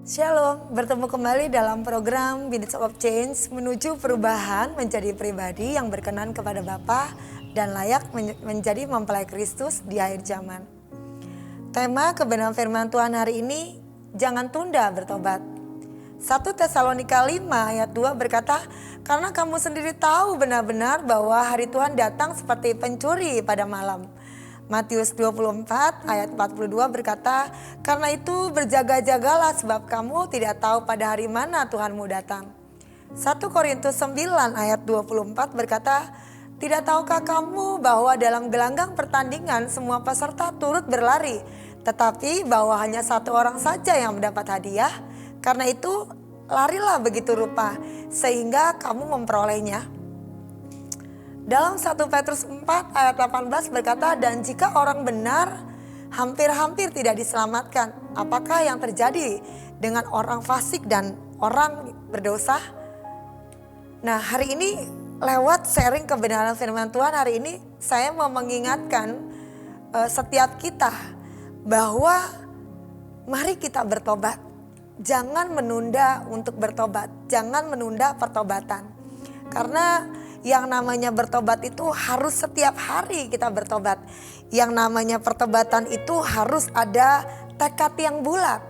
Shalom, bertemu kembali dalam program Minutes of Change menuju perubahan menjadi pribadi yang berkenan kepada Bapa dan layak menjadi mempelai Kristus di akhir zaman. Tema kebenaran firman Tuhan hari ini, jangan tunda bertobat. 1 Tesalonika 5 ayat 2 berkata, karena kamu sendiri tahu benar-benar bahwa hari Tuhan datang seperti pencuri pada malam. Matius 24 ayat 42 berkata, karena itu berjaga-jagalah sebab kamu tidak tahu pada hari mana Tuhanmu datang. 1 Korintus 9 ayat 24 berkata, tidak tahukah kamu bahwa dalam gelanggang pertandingan semua peserta turut berlari, tetapi bahwa hanya satu orang saja yang mendapat hadiah? Karena itu larilah begitu rupa sehingga kamu memperolehnya. Dalam 1 Petrus 4 ayat 18 berkata, dan jika orang benar hampir-hampir tidak diselamatkan, apakah yang terjadi dengan orang fasik dan orang berdosa? Nah, hari ini lewat sharing kebenaran firman Tuhan hari ini saya mau mengingatkan setiap kita bahwa mari kita bertobat. Jangan menunda untuk bertobat, jangan menunda pertobatan. Karena yang namanya bertobat itu harus setiap hari kita bertobat. Yang namanya pertobatan itu harus ada tekad yang bulat.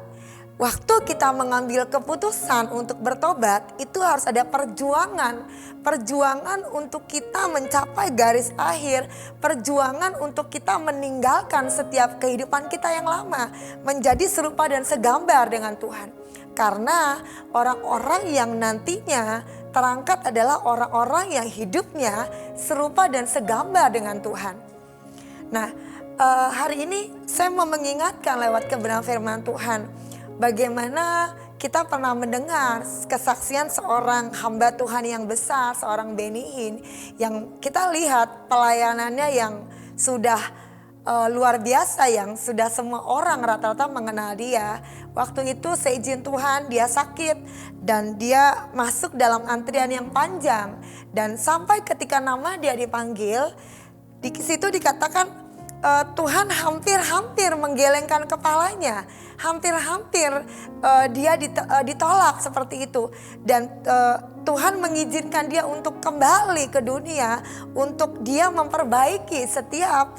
Waktu kita mengambil keputusan untuk bertobat itu harus ada perjuangan. Perjuangan untuk kita mencapai garis akhir. Perjuangan untuk kita meninggalkan setiap kehidupan kita yang lama. Menjadi serupa dan segambar dengan Tuhan. Karena orang-orang yang nantinya terangkat adalah orang-orang yang hidupnya serupa dan segambar dengan Tuhan. Nah, hari ini saya mau mengingatkan lewat kebenaran firman Tuhan. Bagaimana kita pernah mendengar kesaksian seorang hamba Tuhan yang besar, seorang Benny Hinn. Yang kita lihat pelayanannya yang sudah luar biasa, yang sudah semua orang rata-rata mengenal dia. Waktu itu seizin Tuhan dia sakit dan dia masuk dalam antrian yang panjang. Dan sampai ketika nama dia dipanggil, di situ dikatakan Tuhan hampir-hampir menggelengkan kepalanya. Hampir-hampir dia ditolak seperti itu. Dan Tuhan mengizinkan dia untuk kembali ke dunia. Untuk dia memperbaiki setiap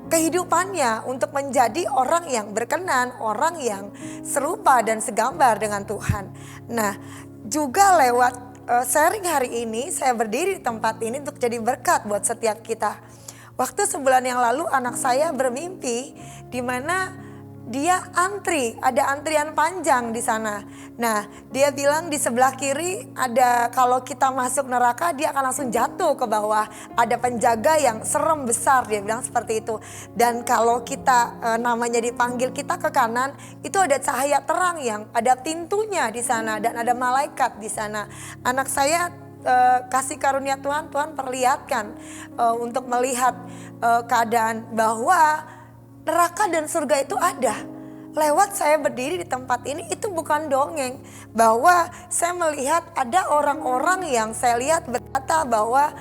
kehidupannya. Untuk menjadi orang yang berkenan. Orang yang serupa dan segambar dengan Tuhan. Nah, juga lewat sharing hari ini saya berdiri di tempat ini untuk jadi berkat buat setiap kita. Waktu sebulan yang lalu anak saya bermimpi di mana dia antri, ada antrian panjang di sana. Nah, dia bilang di sebelah kiri ada, kalau kita masuk neraka dia akan langsung jatuh ke bawah. Ada penjaga yang serem besar, dia bilang seperti itu. Dan kalau kita namanya dipanggil kita ke kanan, itu ada cahaya terang yang ada pintunya di sana dan ada malaikat di sana. Anak saya kasih karunia Tuhan, Tuhan perlihatkan untuk melihat keadaan bahwa neraka dan surga itu ada. Lewat saya berdiri di tempat ini itu bukan dongeng. Bahwa saya melihat ada orang-orang yang saya lihat berkata bahwa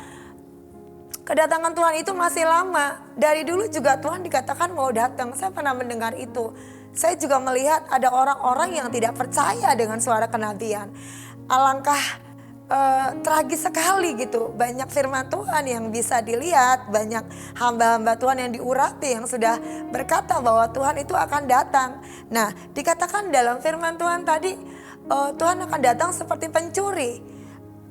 kedatangan Tuhan itu masih lama. Dari dulu juga Tuhan dikatakan mau datang. Saya pernah mendengar itu. Saya juga melihat ada orang-orang yang tidak percaya dengan suara kenabian. Alangkah tragis sekali gitu. Banyak firman Tuhan yang bisa dilihat, banyak hamba-hamba Tuhan yang diurapi yang sudah berkata bahwa Tuhan itu akan datang. Nah, dikatakan dalam firman Tuhan tadi Tuhan akan datang seperti pencuri.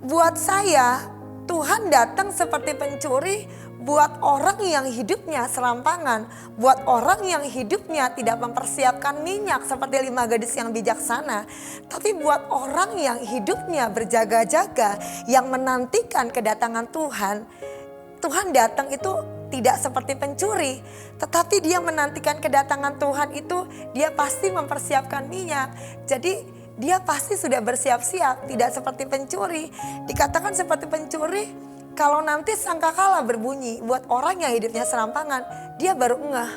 Buat saya Tuhan datang seperti pencuri buat orang yang hidupnya serampangan, buat orang yang hidupnya tidak mempersiapkan minyak seperti 5 gadis yang bijaksana, tapi buat orang yang hidupnya berjaga-jaga, yang menantikan kedatangan Tuhan. Tuhan datang itu tidak seperti pencuri, tetapi dia menantikan kedatangan Tuhan itu dia pasti mempersiapkan minyak. Jadi dia pasti sudah bersiap-siap, tidak seperti pencuri. Dikatakan seperti pencuri, kalau nanti sangkakala berbunyi buat orang yang hidupnya serampangan, dia baru ngeh.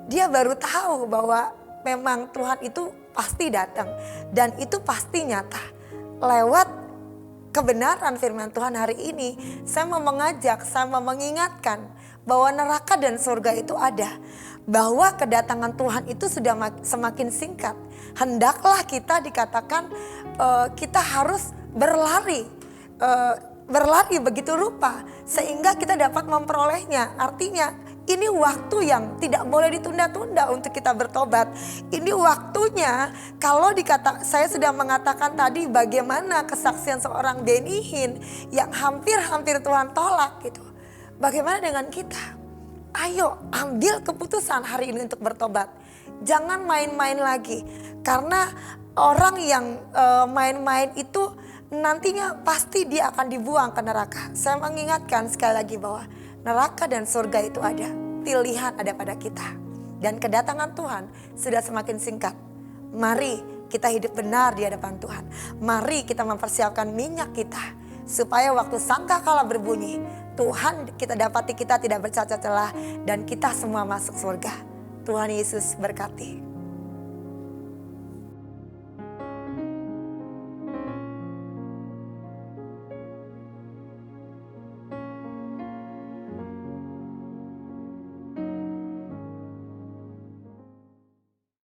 Dia baru tahu bahwa memang Tuhan itu pasti datang. Dan itu pasti nyata. Lewat kebenaran firman Tuhan hari ini, saya mau mengajak, saya mau mengingatkan bahwa neraka dan surga itu ada. bahwa kedatangan Tuhan itu sudah semakin singkat. Hendaklah kita dikatakan kita harus berlari, berlari begitu rupa sehingga kita dapat memperolehnya. Artinya ini waktu yang tidak boleh ditunda-tunda untuk kita bertobat. Ini waktunya, kalau saya sudah mengatakan tadi bagaimana kesaksian seorang Benny Hinn yang hampir-hampir Tuhan tolak gitu. Bagaimana dengan kita? Ayo ambil keputusan hari ini untuk bertobat. Jangan main-main lagi. Karena orang yang main-main itu nantinya pasti dia akan dibuang ke neraka. Saya mengingatkan sekali lagi bahwa neraka dan surga itu ada. Pilihan ada pada kita. Dan kedatangan Tuhan sudah semakin singkat. Mari kita hidup benar di hadapan Tuhan. Mari kita mempersiapkan minyak kita. Supaya waktu sangkakala berbunyi, Tuhan kita dapati kita tidak bercacat celah. Dan kita semua masuk surga. Tuhan Yesus berkati.